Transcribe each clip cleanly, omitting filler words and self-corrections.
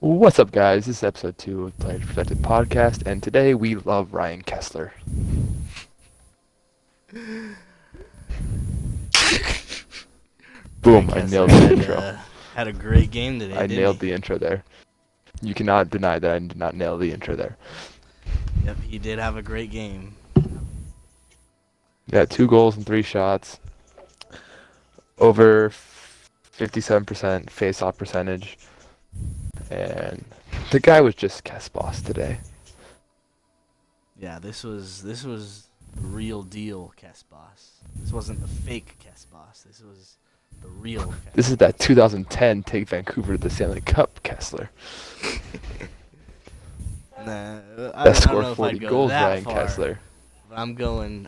What's up, guys? This is episode 2 of Players Perspective Podcast, and today we love Ryan Kesler. Ryan Boom, I Kesler nailed the intro. had a great game today, I didn't nailed he? the intro there. You cannot deny that I did not nail the intro there. Yep, he did have a great game. Yeah, 2 goals and 3 shots. Over 57% face-off percentage. And the guy was just Kes boss today. Yeah, this was the real deal Kes boss. This wasn't the fake Kes boss. This was the real Kes This is that 2010 take Vancouver to the Stanley Cup Kesler. Nah, That I don't scored know if 40 I'd go goals, that Ryan far, Kesler. but I'm going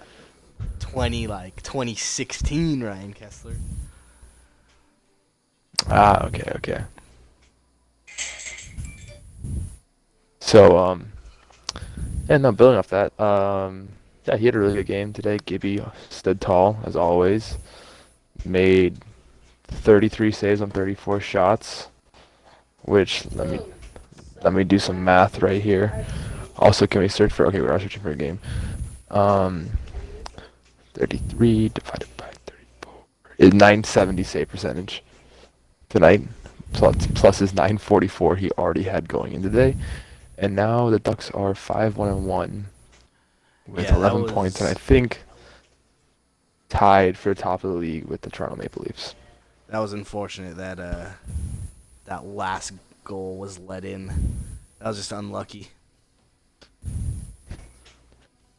2016 Ryan Kesler. Ah, okay. So, building off that, yeah, he had a really good game today. Gibby stood tall, as always. Made 33 saves on 34 shots, which, let me do some math right here. Also, can we search for, okay, we are searching for a game. 33 divided by 34 is 970 save percentage tonight, plus his 944 he already had going in today. And now the Ducks are 5-1-1 with 11 points, and I think tied for top of the league with the Toronto Maple Leafs. That was unfortunate that that last goal was let in. That was just unlucky.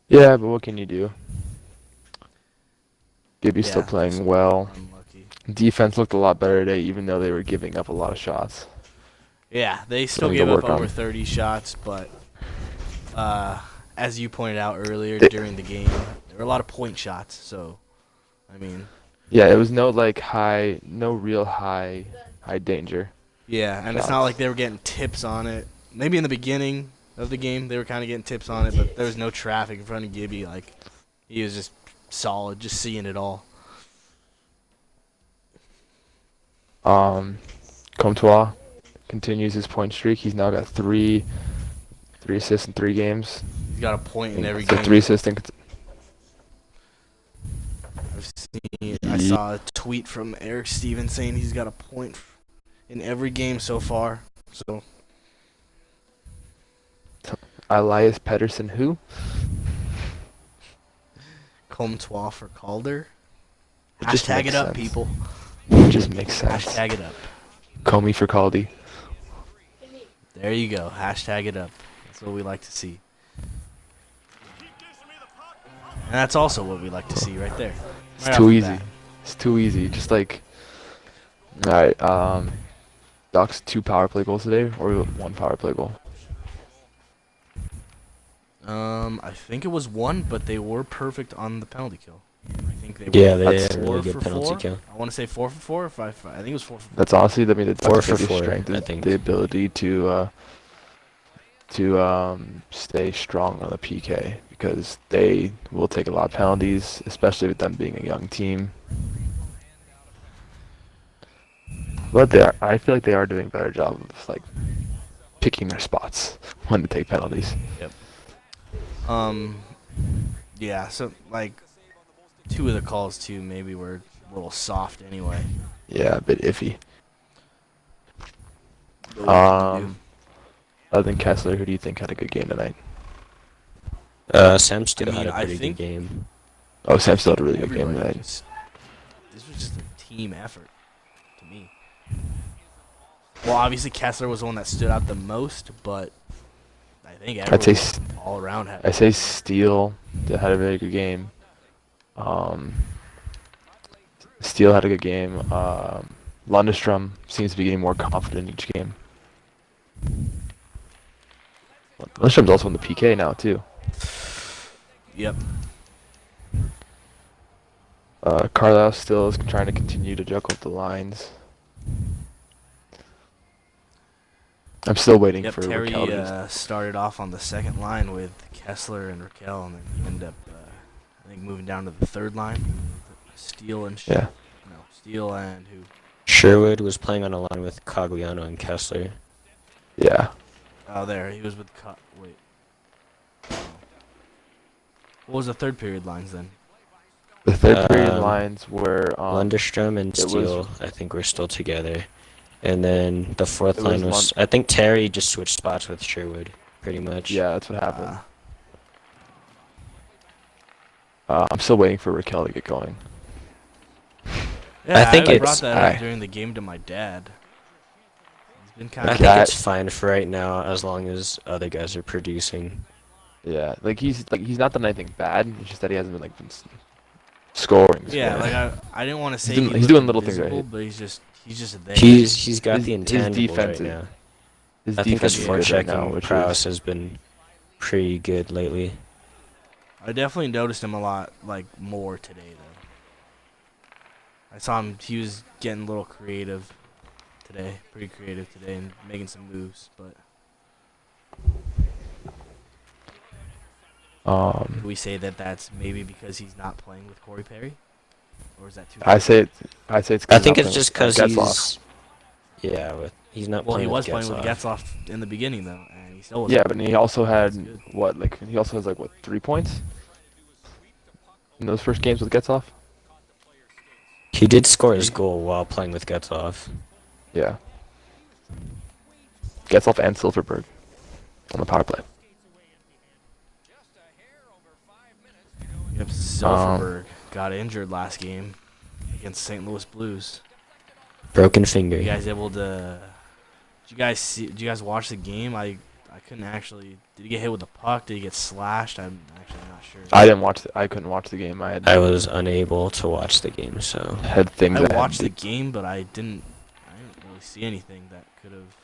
Yeah, but what can you do? Gibby's still playing well. Unlucky. Defense looked a lot better today, even though they were giving up a lot of shots. Yeah, they still Something gave to up work over on. 30 shots, but as you pointed out earlier during the game, there were a lot of point shots. So, I mean, Yeah, it was no real high danger. yeah, and shots. it's not like they were getting tips on it. Maybe in the beginning of the game they were kind of getting tips on it, but there was no traffic in front of Gibby. Like, he was just solid, just seeing it all. Comtois continues his point streak. He's now got three assists in 3 games. He's got a point in every So game. 3 assists in I saw a tweet from Eric Stevens saying he's got a point in every game so far. So Elias Pettersson, who? Comtois for Calder. It just Hashtag makes it up, sense. people. It just makes sense. Hashtag it up. Comey for Caldy. There you go. Hashtag it up. That's what we like to see. And that's also what we like to see right there. It's Right too off the easy. bat. It's too easy. Just like, all right. Ducks 2 power play goals today, or 1 power play goal. I think it was 1, but they were perfect on the penalty kill. I think they were. Yeah, they That's had a 4 really for good penalty 4. kill. I want to say 4 for 4 or 5 for 5. I think it was 4 for 4. That's honestly, I mean, the 4 Ducks' for biggest 4, strength I is think. the ability to stay strong on the PK, because they will take a lot of penalties, especially with them being a young team. But I feel like they are doing a better job of like picking their spots when to take penalties. Yeah, so like 2 of the calls too maybe were a little soft anyway. Yeah, a bit iffy. But what can you do? Other than Kessler, who do you think had a good game tonight? Sam still had a I pretty think good game. Oh, Sam still had a really good game everybody tonight. this was just a team effort to me. Well, obviously Kessler was the one that stood out the most, but I think I'd say everyone all around had. I say Steele had a very good game. Steele had a good game. Lundestrom seems to be getting more confident each game. Lundstrom's also in the PK now too. Yep. Carlisle still is trying to continue to juggle the lines. I'm still waiting Yep. for Terry Raquel to started off on the second line with Kessler and Raquel, and then he ended up, I think, moving down to the third line. Steele and yeah. Steele and who? Sherwood was playing on a line with Cogliano and Kessler. Yeah. Oh, there. He was with wait. What was the third period lines then? The third period lines were Lunderstrom and it was Steele, I think, were still together. And then the fourth it was line was, I think Terry just switched spots with Sherwood, pretty much. yeah, that's what happened. I'm still waiting for Raquel to get going. Yeah, I think I it's- brought that up during the game to my dad. He's been kind I of. think that- it's fine for right now as long as other guys are producing. Yeah, he's not done anything bad. It's just that he hasn't been scoring. Yeah, like I didn't want to say he's he's doing little things right. but he's just there. He's got the His intangibles defense right is- now. His I think defense his is good right now, forechecking which prowess is has been pretty good lately. I definitely noticed him a lot more today though. I saw him. He was getting a little creative today, pretty creative today, and making some moves. But do we say that that's maybe because he's not playing with Corey Perry, or is that too? I say it's. I he's think not it's just playing because with Getzlaf. he's not Well, he playing was with playing with Getzlaf. Getzlaf in the beginning though, and he still was. Yeah, but he also had good. he also has 3 points in those first games with Getzlaf. He did score his goal while playing with Getzlaf. Yeah. Getzlaf and Silverberg on the power play. Yep, Silverberg got injured last game against St. Louis Blues. Broken finger. You guys able to? Did you guys see? Did you guys watch the game? I couldn't actually. Did he get hit with a puck? Did he get slashed? I'm actually not sure. I couldn't watch the game. I was unable to watch the game, so had things. I I had watched to the do. game, but I didn't really see anything that could have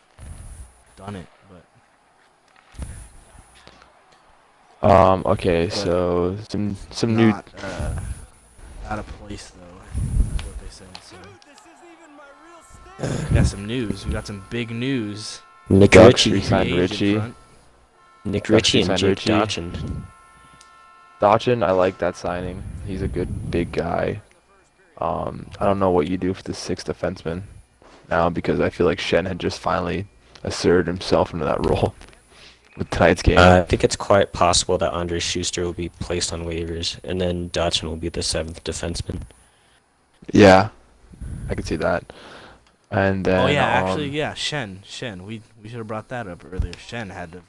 done it. But Okay, so some new. not out of place though. That's what they said. So we got some news. We got some big news. Nick Ducks Ritchie, re-signed Free agent Ritchie. front. Nick Ducks Ritchie and re-signed Jake Ritchie. Dotchin. Dotchin, I like that signing. He's a good big guy. I don't know what you do for the sixth defenseman now because I feel like Shen had just finally asserted himself into that role with tonight's game. I think it's quite possible that Andre Schuster will be placed on waivers, and then Dotchin will be the seventh defenseman. Yeah, I could see that. And then Oh yeah, actually, yeah, Shen. We should have brought that up earlier. Shen had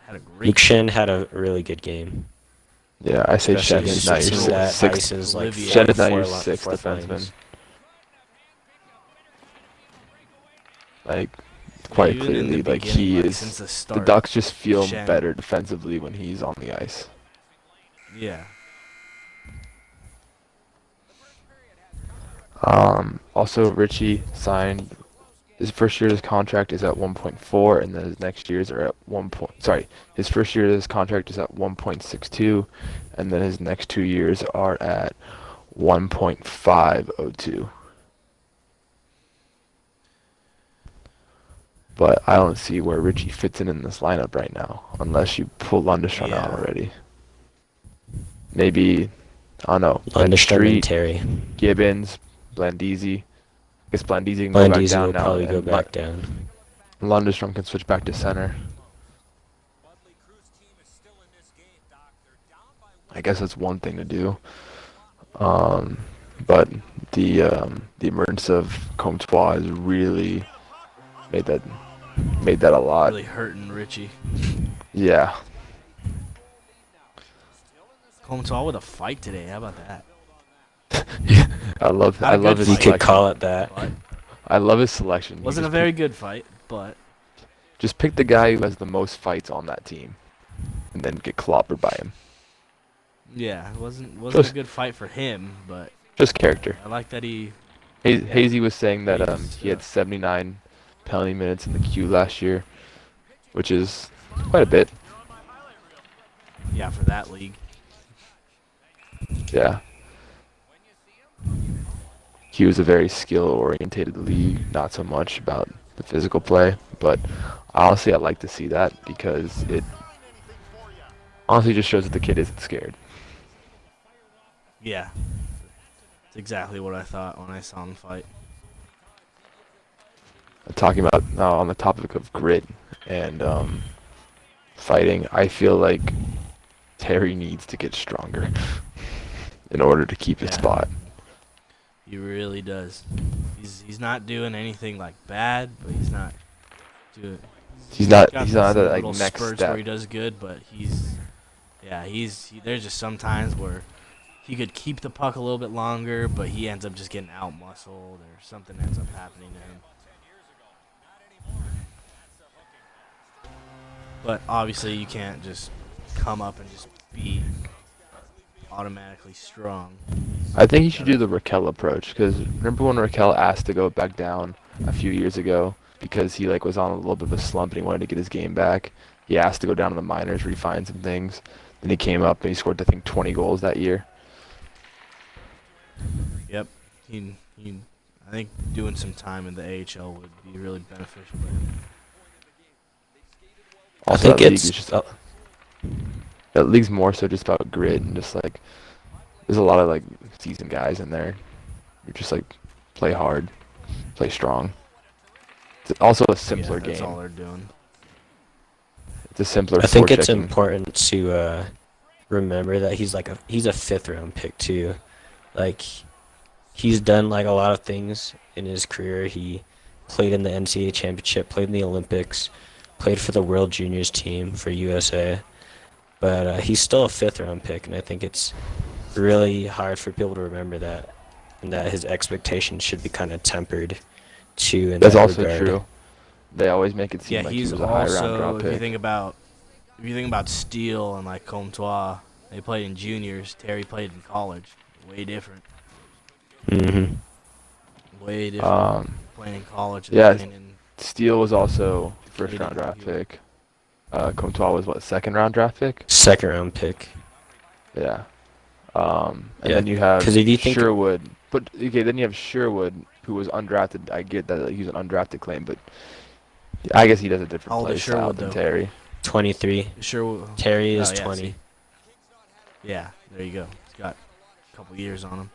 a great. Luke Shen had a really good game. yeah, I say Shen Especially is not since your that sixth. ice is like Olivier. Shen is not four your li- sixth fourth defenseman. lines. Like quite Even in the clearly, beginning, he is. since the The start. Ducks just feel Shen. better defensively when he's on the ice. Yeah. Also, Ritchie signed his first year of his contract is at 1.4, and then his next years are at 1. Sorry, his first year of his contract is at 1.62, and then his next 2 years are at 1.502. But I don't see where Ritchie fits in this lineup right now, unless you pull Lundestrom out Yeah. already. Maybe, I don't know, Ben Lundestrom and Street, Terry. Gibbons, Blandisi. I guess Blandisi can go back Blandisi down will now. probably go and back down. Lundestrom can switch back to center. I guess that's one thing to do. But the emergence of Comtois has really made that a lot. Really hurting Richie. Yeah. Comtois with a fight today. How about that? I love Not a good his You fight. could selection. call it that. But I love his selection. He wasn't a just very good fight, but just pick the guy who has the most fights on that team, and then get clobbered by him. yeah, it wasn't Just- a good fight for him. But Just character. I like that he. Hazy was saying that Hazy's he had stuff. 79 penalty minutes in the queue last year, which is quite a bit. Yeah, for that league. Yeah. He was a very skill-oriented league, not so much about the physical play. But honestly, I like to see that because it honestly just shows that the kid isn't scared. Yeah. It's exactly what I thought when I saw him fight. talking about on the topic of grit and fighting, I feel like Terry needs to get stronger in order to keep his Yeah, spot. he really does. He's not doing anything like bad, but he's not doing. He's not Got he's not some at like little next spurts where step. he does good, but there's just some times where he could keep the puck a little bit longer, but he ends up just getting out muscled or something ends up happening to him. But obviously, you can't just come up and just be automatically strong. I think he should do the Raquel approach because remember when Raquel asked to go back down a few years ago because he like was on a little bit of a slump and he wanted to get his game back. He asked to go down to the minors, refine some things. Then he came up and he scored I think 20 goals that year. Yep. I think doing some time in the AHL would be really beneficial to him. I Also, think that league it's is just that league's more so just about grit and just like there's a lot of like seasoned guys in there. You just like play hard, play strong. It's also a simpler That's all game. they're doing. It's a simpler. I think it's forechecking. important to remember that he's a 5th-round pick too. Like he's done like a lot of things in his career. He played in the NCAA championship, played in the Olympics, played for the World Juniors team for USA. But he's still a 5th-round pick, and I think it's really hard for people to remember that, and that his expectations should be kind of tempered too in That's that also regard. true. They always make it seem Yeah, like he he's was a high round also draw if you pick. think about Steele and like Comtois, they played in juniors. Terry played in college. Way different. Mm-hmm. Way different. Playing in college and Yeah, playing in Steele was also first Canadian round draft hockey. pick. Comtois was what, 2nd round draft pick? 2nd-round pick. Yeah. And Yeah, then you have 'cause if you think- Sherwood. But okay, then you have Sherwood, who was undrafted. I get that he's an undrafted claim, but I guess he does a How different old play is style Sherwood, than though? Terry. 23. Sure. Terry is Oh, yeah, 20. see. Yeah, there you go. He's got a couple years on him.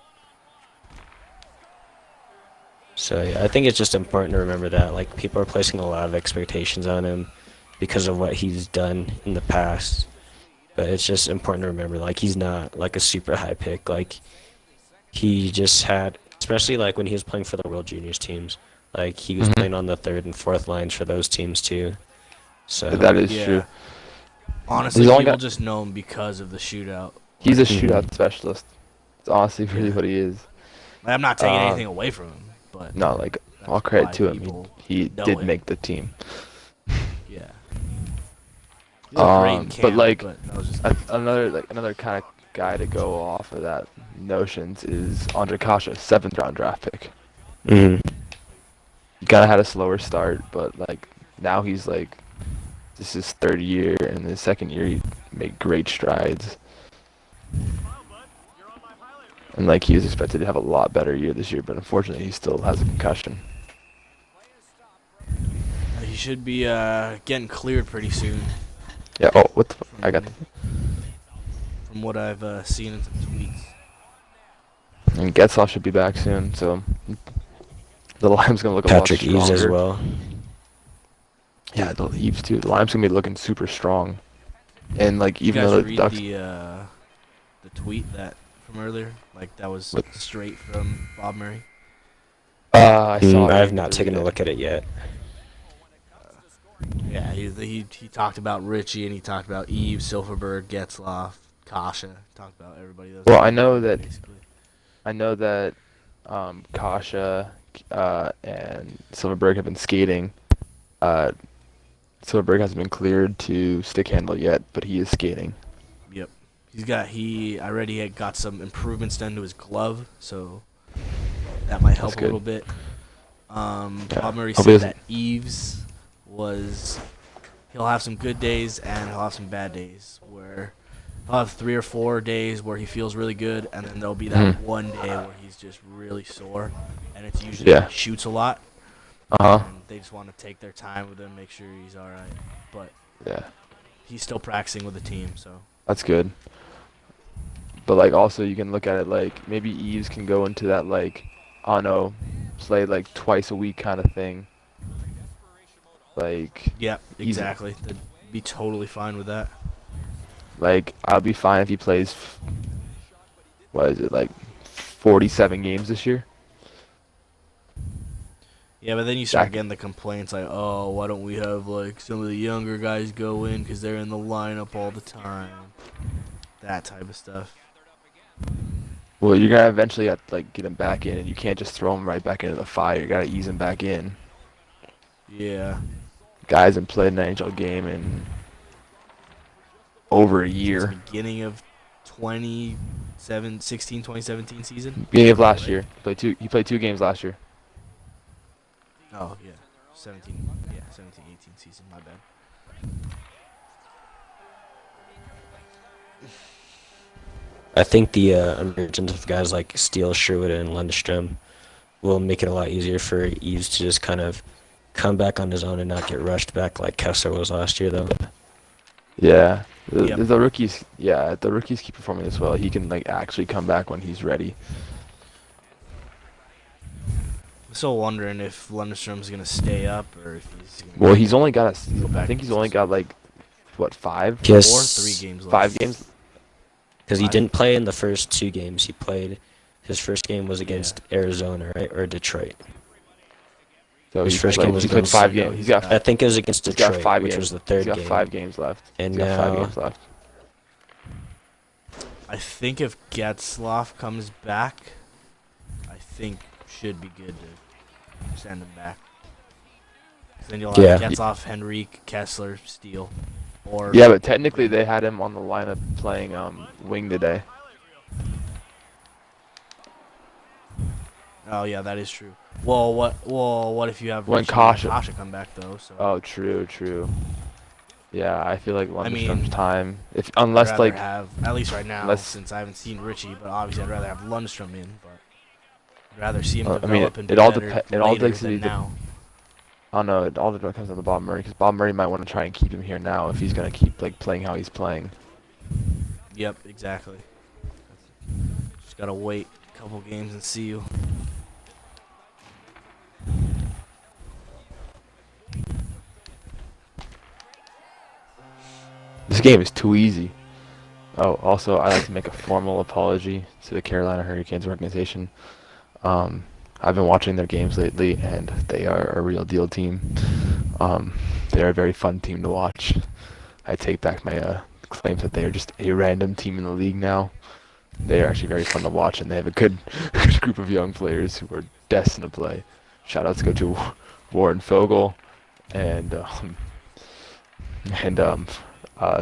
So yeah, I think it's just important to remember that like people are placing a lot of expectations on him because of what he's done in the past. But it's just important to remember like he's not like a super high pick. Like he just had, especially like when he was playing for the World Juniors teams, like he was Mhm. playing on the 3rd and 4th lines for those teams too. So That is Yeah. true. Honestly, He's only people got- just know him because of the shootout. He's a Mhm. shootout specialist. It's honestly really Yeah. what he is. Like, I'm not taking Um, anything away from him, but No, like that's all credit why to him. people He know did him. make the team. Yeah. He looked great in But camp, like but that was just another kind of guy to go off of that notions is Andre Kasha, 7th round draft pick. Mhm. He kind of had a slower start, but like now he's like this is his 3rd year, and the 2nd year he made great strides. And like he was expected to have a lot better year this year, but unfortunately he still has a concussion. he should be getting cleared pretty soon. Yeah. Oh, what the? I got. From what I've seen in some tweets. And Getzlaff should be back soon, so the line's gonna look a Patrick lot stronger. Eves as well. Yeah, the Eves too. The line's gonna be looking super strong, and like You even guys though the read Ducks. the tweet that from earlier? Like that was What? straight from Bob Murray. I saw. I it. have not to taken read a it. look at it yet. Yeah, he talked about Richie and he talked about Eve, Silverberg, Getzloff, Kasha. Talked about everybody. Those Well, I know that basically. Kasha and Silverberg have been skating. Silverberg hasn't been cleared to stick handle yet, but he is skating. Yep. I already had got some improvements done to his glove, so that might help That's a little good. bit. Yeah. Bob Murray Hope he said doesn't- that Eves he'll have some good days and he'll have some bad days where he'll have 3 or 4 days where he feels really good, and then there'll be that Mhm. one day where he's just really sore, and it's usually Yeah. he shoots a lot. Uh-huh. And they just want to take their time with him, make sure he's all right. But Yeah, he's still practicing with the team, so that's good. But like also you can look at it like maybe Eves can go into that like I don't know, play like twice a week kind of thing, Like, Yeah, Easy. exactly. They'd be totally fine with that. like I'll be fine if he plays. What is it, like 47 games this year? Yeah, but then you start That getting the complaints like, oh, why don't we have like some of the younger guys go in because they're in the lineup all the time, that type of stuff. Well, you're gonna eventually have to like get him back in, and you can't just throw him right back into the fire. You gotta ease him back in. Yeah, Guy hasn't played an NHL game in over a since year. beginning of 2017 season. Beginning of last Right? year, he played 2 games last year. Oh yeah, 17-18 season. My bad. I think the emergence of guys like Steele, Sherwood, and Lundstrom will make it a lot easier for Eves to just kind of come back on his own and not get rushed back like Kessler was last year, though. Yeah, Yep. the rookies. Yeah, the rookies keep performing as well. He can like actually come back when he's ready. I'm still wondering if Lundstrom's gonna stay up or if he's gonna Well, he's only got go I back think to he's only system. got like what, 5? Yes. Or 3 games left. 5 games. Because he Five. didn't play in the first 2 games. He played. His first game was Yeah. against Arizona, right, or Detroit. So His he's first played, game was he's played against- 5 No, games. he's He's got got- I think it was against he's got Detroit, 5 which games. was the third He's got game. 5 games left. And He's got 5 now- games left. I think if Getzlaf comes back, I think should be good to send him back. 'Cause then you'll have Yeah. Getzlaf, Henrique, Kessler, Steele, or Yeah, but technically they had him on the lineup playing wing today. oh yeah, that is true. Well, what if you have When Richie and Kasha- Kasha come back though? So Oh, true. Yeah, I feel like Lundstrom's mean, time, if I'd unless rather like have at least right now unless- since I haven't seen Richie, but obviously I'd rather have Lundstrom in. But I'd rather see him I develop mean, and it be all better it all later takes to than be now. I don't know. It all depends on the Bob Murray, because Bob Murray might want to try and keep him here now if he's gonna keep like playing how he's playing. Yep, exactly. Just gotta wait a couple games and see you. This game is too easy. Oh, also, I'd like to make a formal apology to the Carolina Hurricanes organization. I've been watching their games lately, and they are a real deal team. They're a very fun team to watch. I take back my claims that they are just a random team in the league now. They are actually very fun to watch, and they have a good, good group of young players who are destined to play. Shout outs go to Warren Fogle and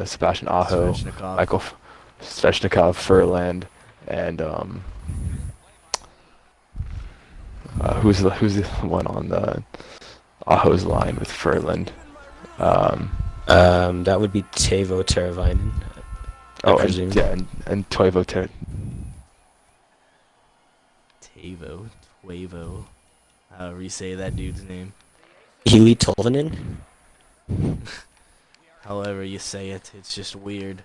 Sebastian Aho, Svechnikov. Michael Svechnikov, Furland, and who's the one on the Aho's line with Furland? That would be Teuvo Teravainen. I And, presume. yeah, and Toivo Tuivo, however you say that dude's name. Healy Tolvanen. However you say it, it's just weird.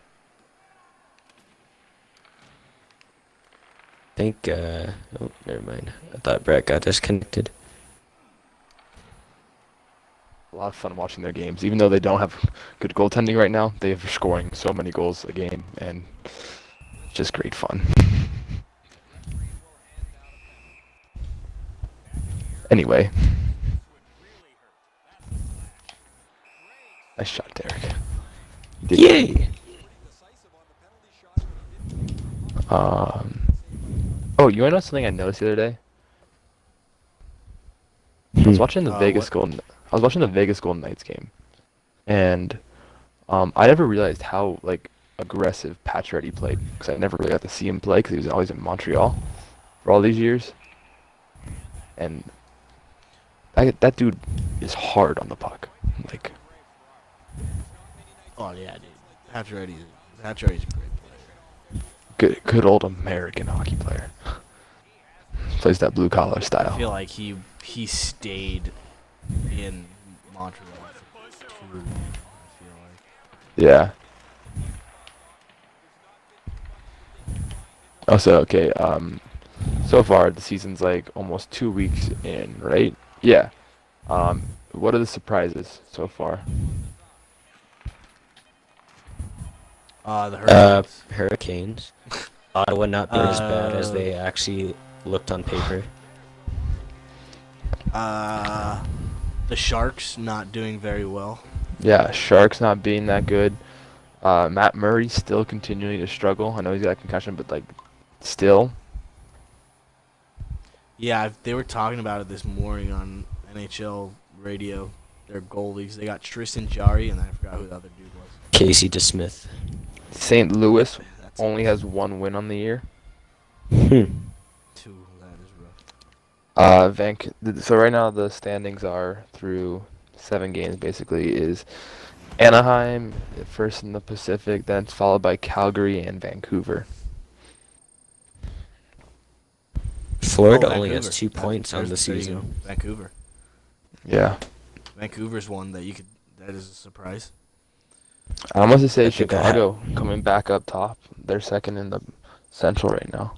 I think. Oh, never mind. I thought Brett got disconnected. A lot of fun watching their games, even though they don't have good goaltending right now. They are scoring so many goals a game, and it's just great fun. Anyway, nice shot, Derek. You did Yay! Oh, you wanna know something I noticed the other day? I was watching the I was watching the Vegas Golden Knights game, and I never realized how like aggressive Pacioretty played, because I never really got to see him play because he was always in Montreal for all these years. And that dude is hard on the puck, like Oh yeah, dude. Pacioretty's a great player. good old American hockey player. Plays that blue collar I style. feel like he stayed in Montreal for too long. I feel like. Yeah. Also, okay, so far the season's like almost 2 weeks in, right? Yeah. What are the surprises so far? The Hurricanes. Hurricanes. Ottawa not being as bad as Uh, they actually looked on paper. the Sharks not doing very well. Yeah, Sharks not being that good. Matt Murray still continuing to struggle. I know he's got a concussion, but like, still. Yeah, they were talking about it this morning on NHL radio. Their goalies. They got Tristan Jarry, and I forgot who the other dude was. Casey DeSmith. St. Louis Yep, that's only it. has one win on the year. Hmm. Two. That is rough. So right now the standings are through 7 games basically is Anaheim first in the Pacific, then it's followed by Calgary and Vancouver. Florida Oh, only has Vancouver. 2 points on the There you go. season. Vancouver. Yeah. Vancouver's one that you could. That is a surprise. I almost to say I think Chicago coming back up top. They're second in the Central right now.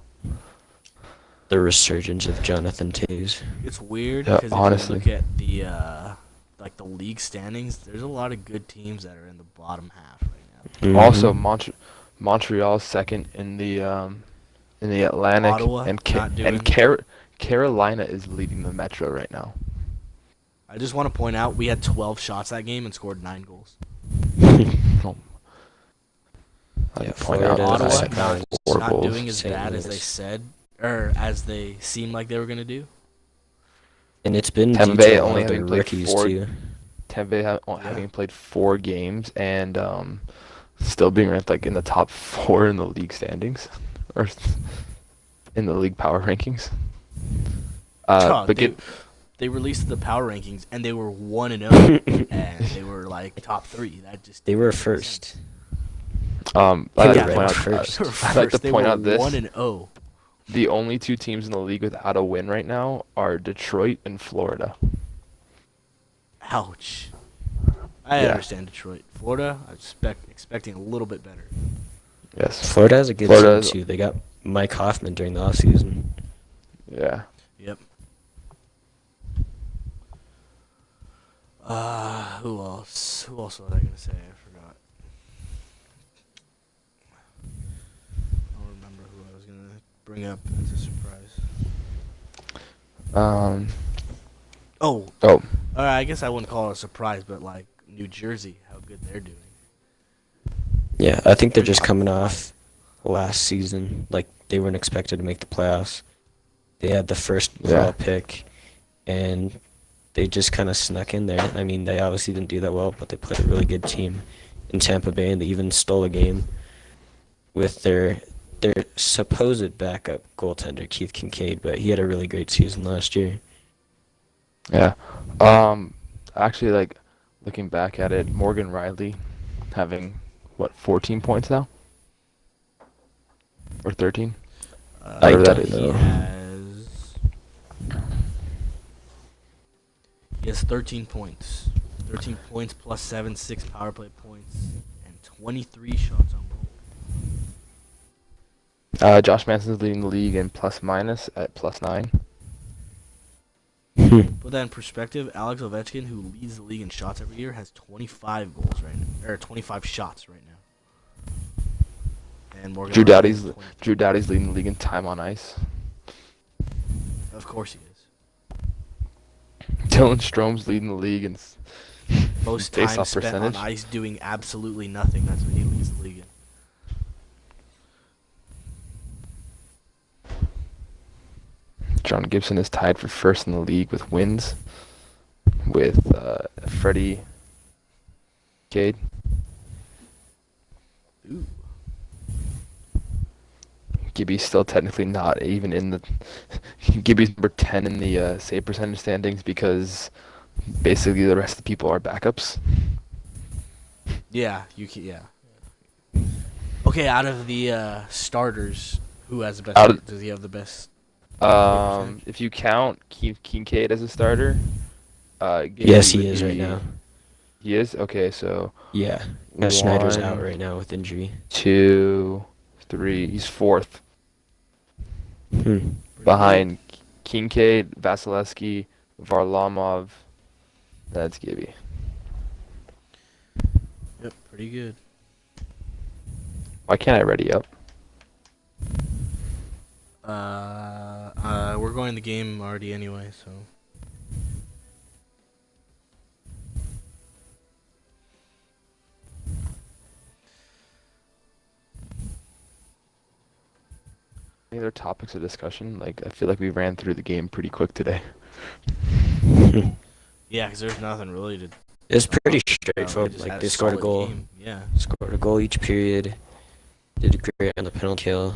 the resurgence of Jonathan Toews. It's weird Yeah, because if honestly. you look at the like the league standings, there's a lot of good teams that are in the bottom half right now. Also, Mhm. Montreal's second in the Atlantic, Ottawa and not doing. Carolina is leading the Metro right now. I just want to point out we had 12 shots that game and scored 9 goals. Oh. I Yeah, point out Florida that Ottawa I- not- four not goals. doing as St. bad as they Louis. said or as they seemed like they were gonna do. And it's been due Tampa to Bay a lot only of their having played rookies four. too. Tampa Bay Yeah. having played 4 games and still being ranked like in the top 4 in the league standings, or in the league power rankings. Dog, But they released the power rankings and they were 1-0 and they were like top 3. That just They were didn't make sense. first. I'd They like to were point out, first. They were I'd like to first. They point were out this: 1-0. the only 2 teams in the league without a win right now are Detroit and Florida. Ouch. I Yeah. understand Detroit. Florida, I expecting a little bit better. Yes. Florida has a good Florida team too. They got Mike Hoffman during the offseason. Yeah. Yep. Who else? Who else was I gonna say? I forgot. I don't remember who I was gonna bring up as a surprise. Oh, Oh. I guess I wouldn't call it a surprise, but like New Jersey, how good they're doing. Yeah, I think they're just coming off last season. Like they weren't expected to make the playoffs. They had the first Yeah. overall pick, and they just kind of snuck in there. I mean, they obviously didn't do that well, but they played a really good team in Tampa Bay, and they even stole a game with their supposed backup goaltender Keith Kincaid, but he had a really great season last year. Yeah. Actually, like, looking back at it, Morgan Riley having, what, 14 points now? Or 13? I Whatever that don't is. He know. has 13 points. 13 points plus 6 power play points, and 23 shots on goal. Josh Manson's leading the league in plus minus at +9. Put that in perspective, Alex Ovechkin, who leads the league in shots every year, has 25 goals right now, or 25 shots right now. And Morgan Drew Riley has Doughty's 23. leading the league in time on ice. Of course he is. Dylan Strome's leading the league in Most time face-off spent percentage. on ice doing absolutely nothing. That's what he leads the league in. John Gibson is tied for first in the league with wins, with Freddie Cade. Ooh. Gibby's still technically not even in the. Gibby's number 10 in the save percentage standings because basically the rest of the people are backups. Yeah, you can. Yeah. Okay, out of the starters, who has the best? Out of- Does he have the best? If you count Kincaid as a starter, Gibby Yes, he would is right be- now. He is? Okay, so Yeah. Schneider's out 1, right now with injury. 2, 3. He's fourth Hmm. behind Kincaid, Vasilevsky, Varlamov, That's Gibby. Yep, pretty good. Why can't I ready up? We're going the game already anyway, so. Any other topics of discussion? Like, I feel like we ran through the game pretty quick today. Yeah, because there's nothing really to. It's pretty They straightforward. just Like had they scored a solid goal, game. Yeah. scored a goal each period. Did great on the penalty kill.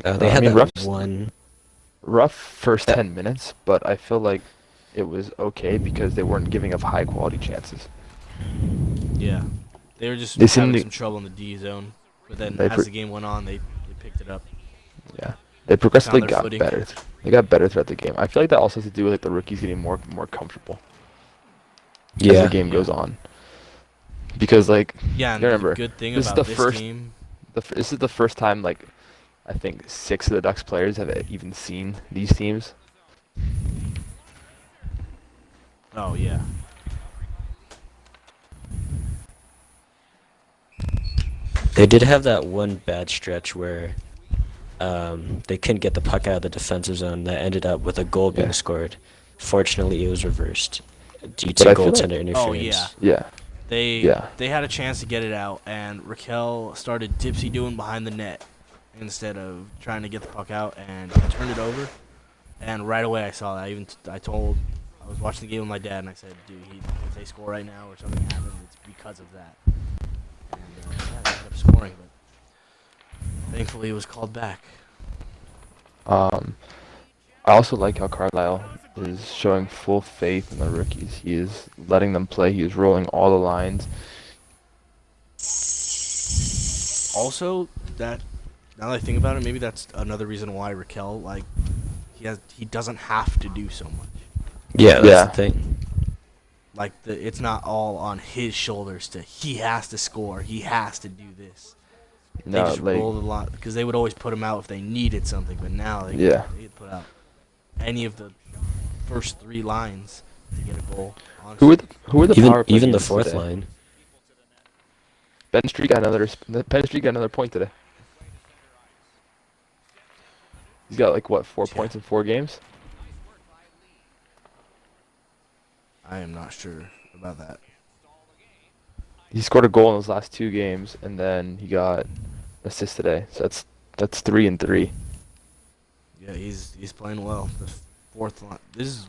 They I had mean, that one. rough first That- 10 minutes, but I feel like it was okay because they weren't giving up high quality chances. Yeah. They were just They seemed having to- some trouble in the D zone, but then They as pro- the game went on, they picked it up. Yeah, they progressively their got footing. better. They got better throughout the game. I feel like that also has to do with like the rookies getting more comfortable as Yeah. the game goes on. Because like Yeah, and you remember, the good thing this is about the this first- game. this is the first time like I think 6 of the Ducks players have even seen these teams. Oh yeah. They did have that one bad stretch where they couldn't get the puck out of the defensive zone that ended up with a goal being Yeah. scored. Fortunately, it was reversed due But to I feel like- goaltender interference. Oh yeah. Yeah, Yeah. They had a chance to get it out, and Raquel started dipsy doing behind the net instead of trying to get the puck out, and he turned it over. And right away I saw that. I was watching the game with my dad, and I said, "Dude, if they score right now or something happens, it's because of that." And yeah, they ended up scoring, but thankfully it was called back. I also like how Carlisle is showing full faith in the rookies. He is letting them play. He is rolling all the lines. Also, now that I think about it, maybe that's another reason why Raquel he doesn't have to do so much. Yeah, that's Yeah. the thing. Like it's not all on his shoulders he has to score, he has to do this. They No, just like rolled a lot because they would always put him out if they needed something, but now they could put out any of the first 3 lines to get a goal. who are the power play Even the units fourth today? line. Ben Street got another point today. He's got like what 4 Yeah. points in 4 games. I am not sure about that. He scored a goal in his last 2 games, and then he got an assist today. So that's 3 and 3. Yeah, he's playing well. The fourth line. This is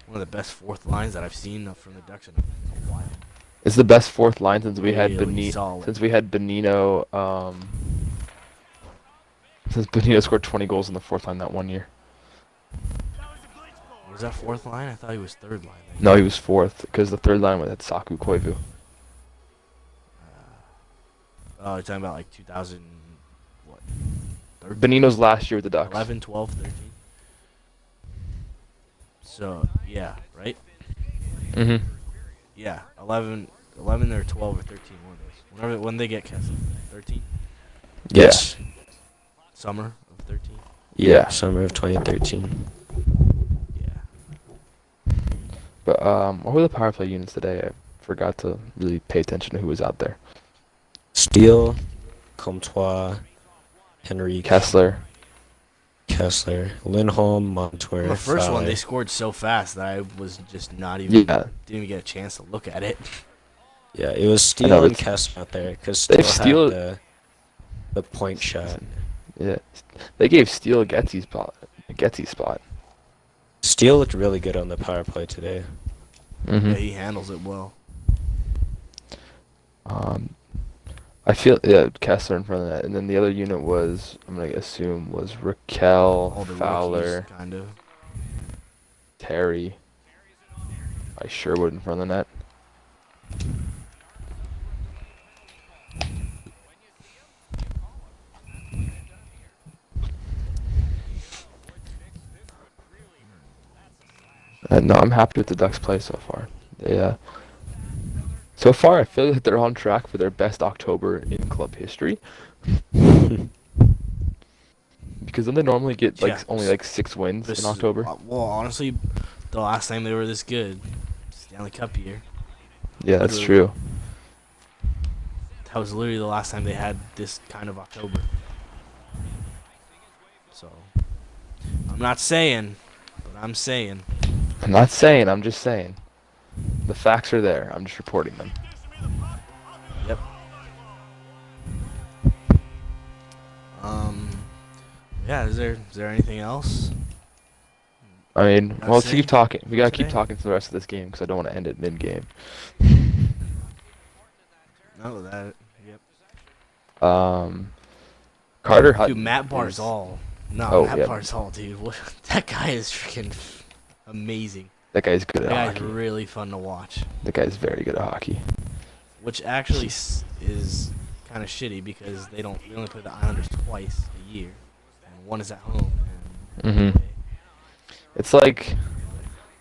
one of the best fourth lines that I've seen from the Ducks in a while. It's the best fourth line since we had Really solid. Benino. Since Benino scored 20 goals in the fourth line that one year. Was that fourth line? I thought he was third line. No, he was fourth because the third line had Saku Koivu. Oh, you're talking about like 2000, what? 13? Benino's last year with the Ducks. 11, 12, 13. So, yeah, right? Mm-hmm. Yeah, 11 or 12 or 13, one of those. When they get Kesler. 13? Yes. Summer of 13? Yeah. Summer of 2013. Yeah. But what were the power play units today? I forgot to really pay attention to who was out there. Steele, Comtois, Henrique, Kessler. Lindholm, Montour. On the first one, Fowler. they scored so fast that I was just not even... Yeah. Didn't even get a chance to look at it. Yeah, it was I know, Steele and it's- Kessler out there because They've Steele Steele- had the point shot. Yeah. They gave Steele a Getty spot. Steele looked really good on the power play today. Mm-hmm. Yeah, he handles it well. I feel Kessler in front of that, and then the other unit was I'm gonna assume was Raquel, All the Fowler, rookies, kind of. Terry. I Sherwood in front of the net. No, I'm happy with the Ducks' play so far. So far, I feel like they're on track for their best October in club history. Because then they normally get Yeah. only 6 wins This in is- October. well, honestly, the last time they were this good Stanley Cup year. Yeah, that's Literally. true. That was literally the last time they had this kind of October. So, I'm not saying, but I'm saying. I'm not saying. I'm just saying. The facts are there. I'm just reporting them. Yep. Um. Yeah. Is there anything else? I mean, well, let's That's keep it talking. We for gotta keep today. talking for the rest of this game because I don't want to end it mid-game. No, that. Yep. Carter Hutton. Dude, Matt is- Barzal. No, Oh, Matt yeah. Barzal, dude. What, that guy is freaking amazing. That guy's good That at guy's hockey. really fun to watch. That guy's very good at hockey. Which actually is kind of shitty because they only play the Islanders twice a year, and one is at home. And Mhm. It's like it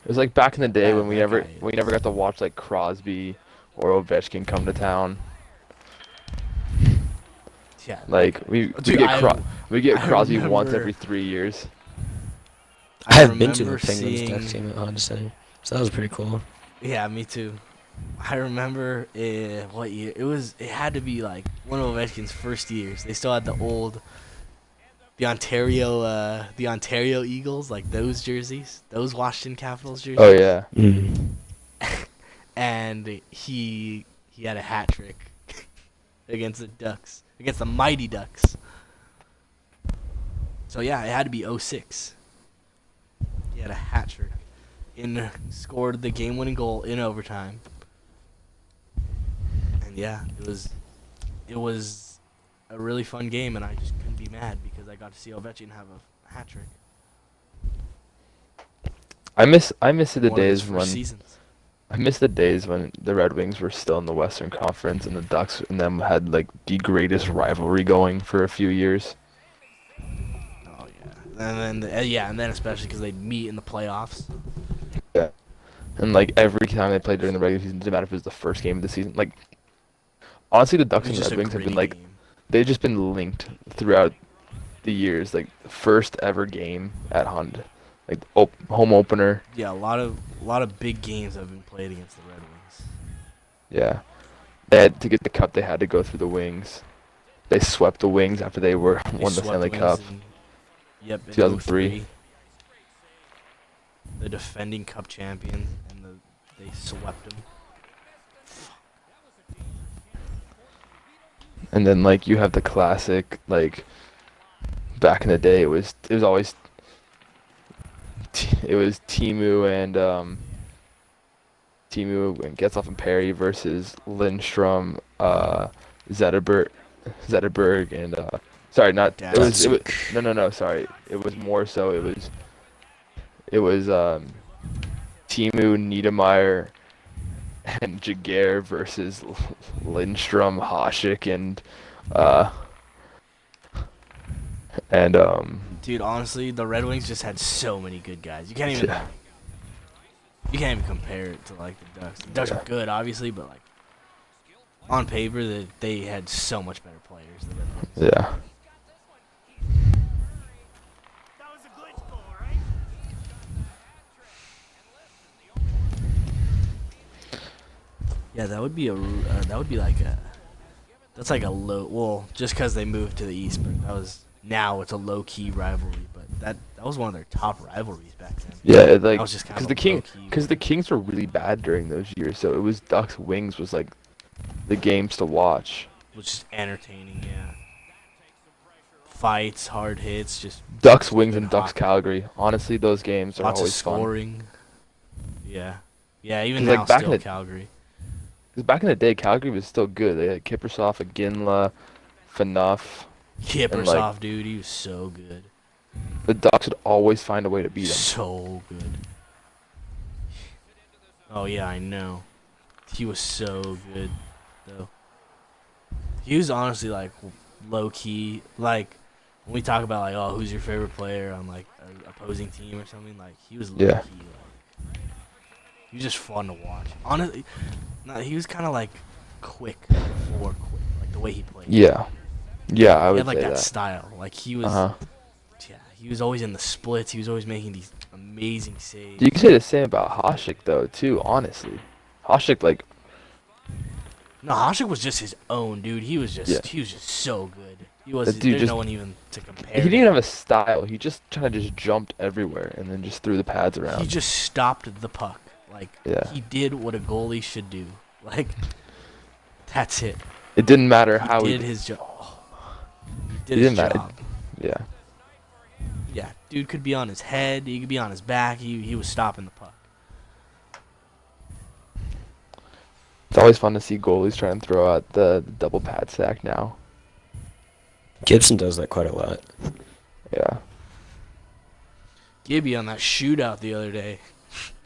was like back in the day Yeah, when we that never guy never got to watch like Crosby or Ovechkin come to town. Yeah, Like we Dude, we get I Crosby once remember- every 3 years. I've been to remember the Penguins seeing. Ducks game at Honda Center, so that was pretty cool. Yeah, me too. I remember what year it was. It had to be like one of Ovechkin's first years. They still had the Ontario Eagles, like those jerseys, those Washington Capitals jerseys. Oh yeah. Mm. And he had a hat trick against the Ducks, against the mighty Ducks. So yeah, it had to be 06. He had a hat trick, scored the game-winning goal in overtime. And yeah, it was a really fun game, and I just couldn't be mad because I got to see Ovechkin have a hat trick. I miss the One of his days first when seasons. I miss the days when the Red Wings were still in the Western Conference and the Ducks and them had like the greatest rivalry going for a few years. Oh yeah, and then and then especially because they'd meet in the playoffs. Yeah. And like every time they played during the regular season, didn't matter if it was the first game of the season. Like honestly, the It Ducks was and just Red a Wings have been gritty like game. they've just been linked throughout the years. Like the first ever game at Honda, like home opener. Yeah, a lot of big games have been played against the Red Wings. Yeah, they had to get the cup. They had to go through the Wings. They swept the Wings after they won They the swept Stanley Wings Cup. in 2003. 03. The defending Cup champions, and they swept them. And then like you have the classic like back in the day it was always Timu and Getzlaf and Perry versus Lindstrom, Zetterberg and sorry not it was no sorry it was more so it was Timu, Niedermeyer, and Jaguar versus Lindstrom, Hasek, and Dude, honestly, the Red Wings just had so many good guys. You can't yeah, even compare it to like the Ducks. The Ducks Yeah. were good, obviously, but like on paper, they had so much better players. The Red Wings. yeah. Yeah, that would be like a that's like a low. Well, just because they moved to the East, but now it's a low key rivalry. But that was one of their top rivalries back then. Yeah, it, like That was just kind of because the Kings were really bad during those years, so it was Ducks Wings was like the games to watch. which is entertaining. Yeah, fights, hard hits, just Ducks Wings good and Ducks hockey. Calgary. Honestly, those games are Lots of always fun. scoring. Yeah, even 'Cause, like, now back in still the- Calgary. Because back in the day, Calgary was still good. They had Kiprusoff, Iginla, Phaneuf. Kiprusoff, dude, he was so good. The Ducks would always find a way to beat them. So good. Oh yeah, I know. He was so good, though. He was honestly like low key. Like when we talk about like, oh, who's your favorite player on like an opposing team or something, like he was low Yeah. key. Like, he was just fun to watch. Honestly, no, he was kind of like quick, like the way he played. Yeah, yeah, I He would had like say that that. style. Like he was. Uh huh. Yeah, he was always in the splits. He was always making these amazing saves. You can say the same about Hasek though too. Honestly, Hasek like No, Hasek was just his own dude. He was just Yeah. so good. He was. That dude There's just- no one even to compare. he didn't even have a style. He just kind of just jumped everywhere and then just threw the pads around. He just stopped the puck. Like Yeah. he did what a goalie should do. Like that's it. It didn't matter He how did his job. He did It his didn't matter. job. Yeah. Yeah, dude could be on his head. He could be on his back. He was stopping the puck. It's always fun to see goalies try and throw out the double pad stack now. Gibson does that quite a lot. Yeah. Gibby on that shootout the other day.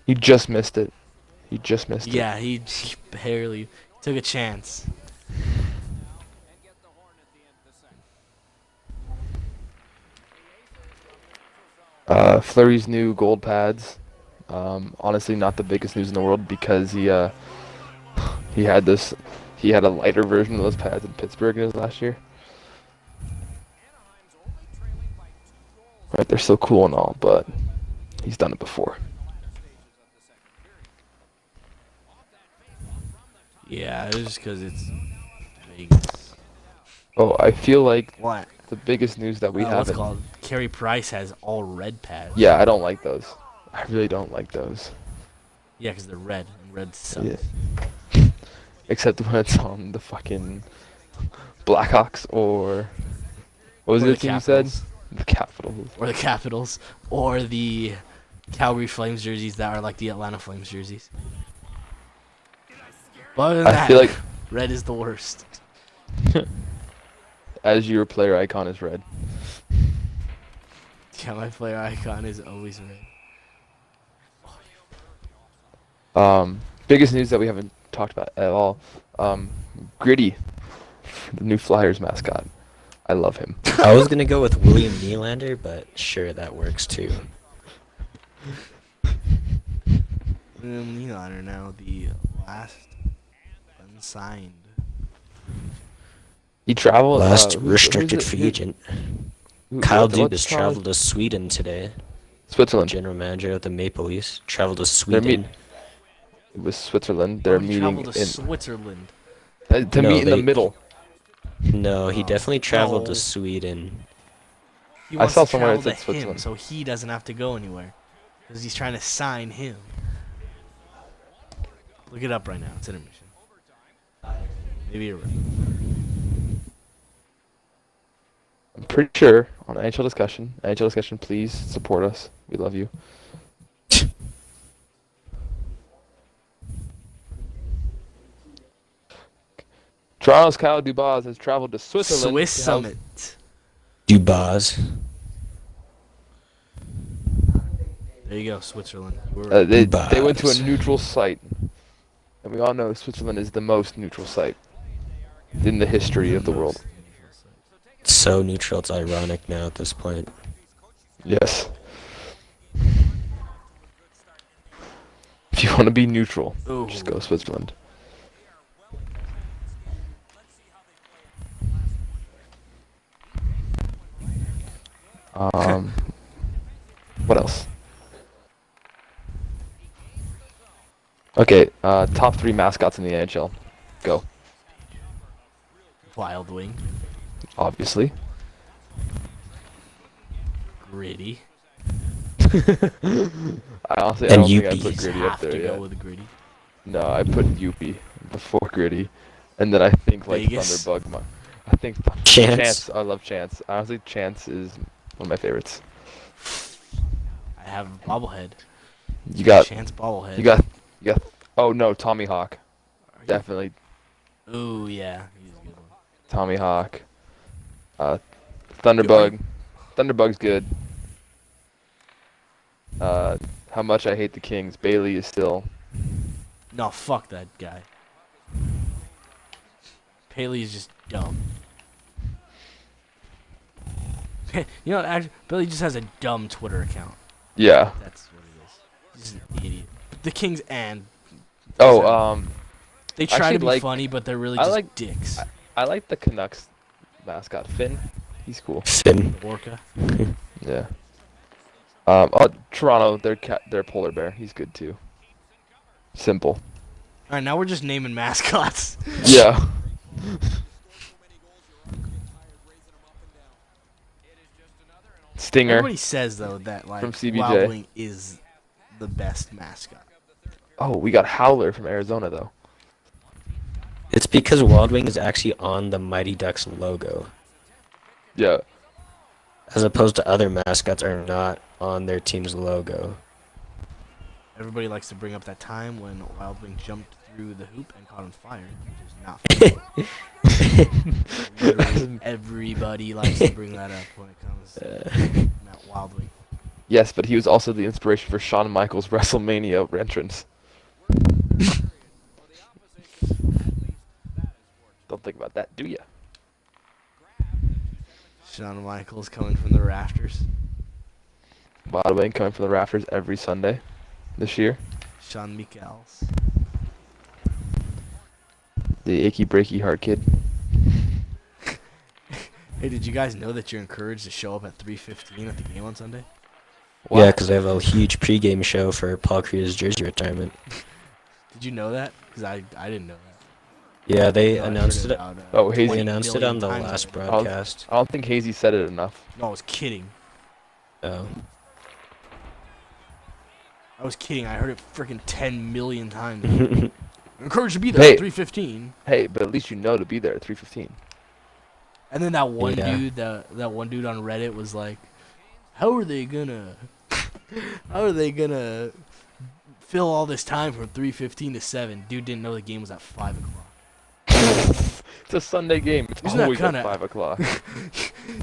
He just missed it. He just missed it. Yeah, he barely took a chance. Fleury's new gold pads. Honestly, not the biggest news in the world because he had a lighter version of those pads in Pittsburgh in his last year. Right, they're so cool and all, but he's done it before. Yeah, it was just because it's Vegas. Oh, I feel like What? the biggest news that we What's haven't. called? Carey Price has all red pads. Yeah, I don't like those. I really don't like those. Yeah, because they're red, and red sucks. Yeah. Except when it's on the fucking Blackhawks or what was Or the the team you said? Capitals. The Capitals. Or the Capitals, or the Calgary Flames jerseys that are like the Atlanta Flames jerseys. But other than I that, feel like red is the worst. as your player icon is red. Yeah, my player icon is always red. Biggest news that we haven't talked about at all. Gritty, the new Flyers mascot. I love him. I was gonna go with William Nylander, but sure, that works too. Nylander now the last unsigned. He traveled. Last who's restricted it? free agent. Who- Kyle what's Dubas his traveled to Sweden today. Switzerland. General manager of the Maple Leafs traveled to They're Sweden. It was Switzerland. They're He meeting traveled to in Switzerland. to No, meet in the they- middle. No, he Oh, definitely traveled no. to Sweden. He I wants saw to somewhere it travel said to him, Switzerland. so he doesn't have to go anywhere, because he's trying to sign him. Look it up right now. It's intermission. Maybe you're right. I'm pretty sure on NHL discussion. NHL discussion, please support us. We love you. Toronto's Kyle Dubas has traveled to Switzerland. Swiss to help- Summit. Dubas. There you go, Switzerland. They went to a Dubas. neutral site, and we all know Switzerland is the most neutral site in the history of the world. It's so neutral, it's ironic now at this point. Yes. If you want to be neutral, Ooh. just go Switzerland. What else? Okay, top 3 mascots in the NHL. Go. Wild Wing. Obviously. Gritty. I honestly And don't think I Yuppie. put Just Gritty up have there to go yet. with Gritty. No, I put Yuppie before Gritty, and then I think like Vegas. Thunderbug. I think Chance. I love Chance. Honestly, Chance is one of my favorites. I have a bobblehead. You got, Chance bobblehead. you got. Oh no, Tommy Hawk. Are you- Definitely Ooh, yeah. He's a good one. Tommy Hawk. Thunderbug. Thunderbug's good. How much I hate the Kings. Bailey is still. No, fuck that guy. Paley is just dumb. You know, actually, Billy just has a dumb Twitter account. Yeah. That's what it is. He's just an idiot. The Kings and Oh, they try actually to be like- funny, but they're really I just like- dicks. I like the Canucks mascot, Finn. He's cool. Finn. Orca. Yeah. Toronto, their polar bear. He's good too. Simple. All right, now we're just naming mascots. Yeah. Stinger Everybody says though that from like CBJ. Wild Wing is the best mascot. Oh, we got Howler from Arizona though. It's because Wild Wing is actually on the Mighty Ducks logo, Yeah. as opposed to other mascots are not on their team's logo. Everybody likes to bring up that time when Wild Wing jumped through the hoop and caught on fire, which is not funny. Literally everybody likes to bring that up when it comes to Matt Wild Wing. Yes, but he was also the inspiration for Shawn Michaels' WrestleMania entrance. Don't think about that, do ya? Shawn Michaels coming from the rafters. Wild Wing coming from the rafters every Sunday this year. Shawn Michaels. The achy breaky heart kid. Hey, did you guys know that you're encouraged to show up at 3:15 at the game on Sunday? Yeah, because they have a huge pregame show for Paul Creed's jersey retirement. Did you know that? Because I didn't know that. Yeah, they I heard announced it. about, Oh, Hazy 20 announced it on the million last times already. broadcast. I don't think Hazy said it enough. No, I was kidding. Oh. I was kidding. I heard it freaking 10 million times. Yeah, Encouraged to be there Hey. at 3:15. Hey, but at least you know to be there at 3:15. And then that one Yeah. dude, that one dude on Reddit was like, "How are they gonna fill all this time from 3:15 to 7?" Dude didn't know the game was at 5 o'clock. It's a Sunday game. It's Isn't that always kinda- at 5 o'clock.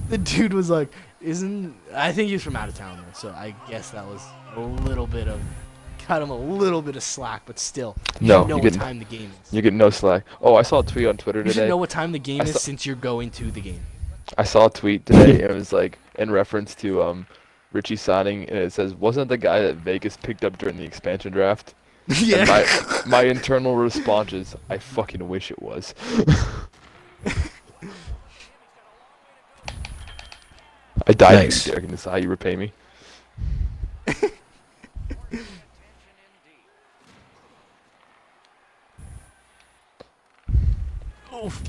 The dude was like, I think he was from out of town though, so I guess that was a little bit of, cut him a little bit of slack, but still, you No, should know you what get- time the game is. You get no slack. Oh, I saw a tweet on Twitter You should today. know what time the game I is saw- since you're going to the game. I saw a tweet today. And it was like in reference to Richie signing, and it says, "Wasn't the guy that Vegas picked up during the expansion draft?" Yeah. And my internal response is, "I fucking wish it was." I died Nice. for you, Derek, and this is how you repay me. Oof.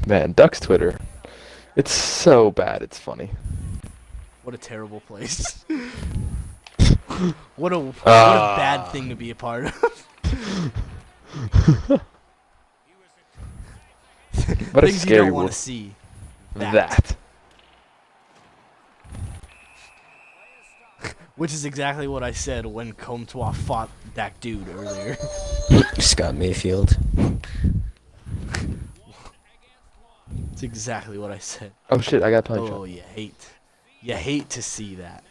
Man, Ducks Twitter. It's so bad, it's funny. What a terrible place. What a bad thing to be a part of. What a Things you scary don't want world. to see. That. Which is exactly what I said when Comtois fought that dude earlier. Scott Mayfield. It's exactly what I said. Oh shit, I got a punch. Oh, you hate to see that.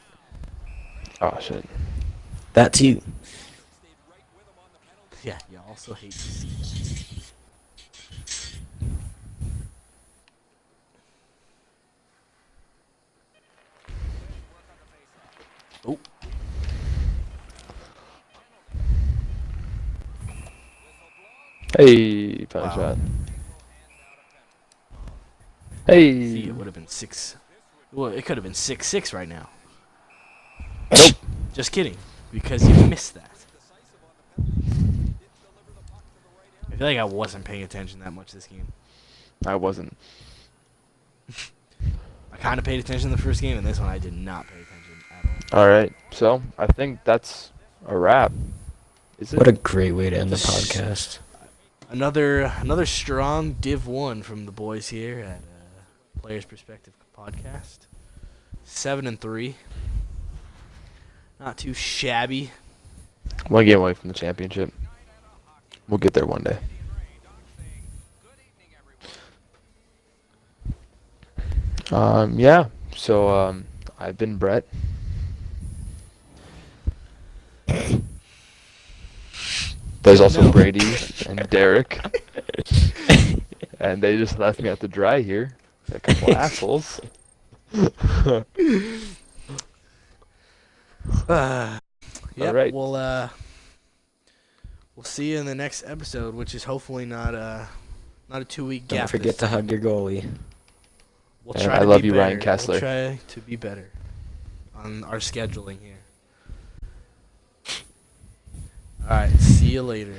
Oh shit. That too. Yeah, you also hate to see that. Oh, Hey, punch Wow. shot. see, Hey. it would have been 6. Well, it could have been 6-6 right now. Nope. Just kidding, because you missed that. I feel like I wasn't paying attention that much this game. I wasn't. I kind of paid attention the first game, and this one I did not pay attention at all. All right. So I think that's a wrap. Is it? What a great way to end the This- podcast. Another strong Div 1 from the boys here at Players Perspective Podcast. 7-3. Not too shabby. One game away from the championship. We'll get there one day. Yeah. So I've been Brett. There's also No. Brady and Derek. And they just left me out to dry here. A couple assholes. Yep, right. we'll see you in the next episode, which is hopefully not a 2-week Don't gap. forget this to hug your goalie. We'll And try I to love be you, better. Ryan Kesler. We'll try to be better on our scheduling here. All right. See you later.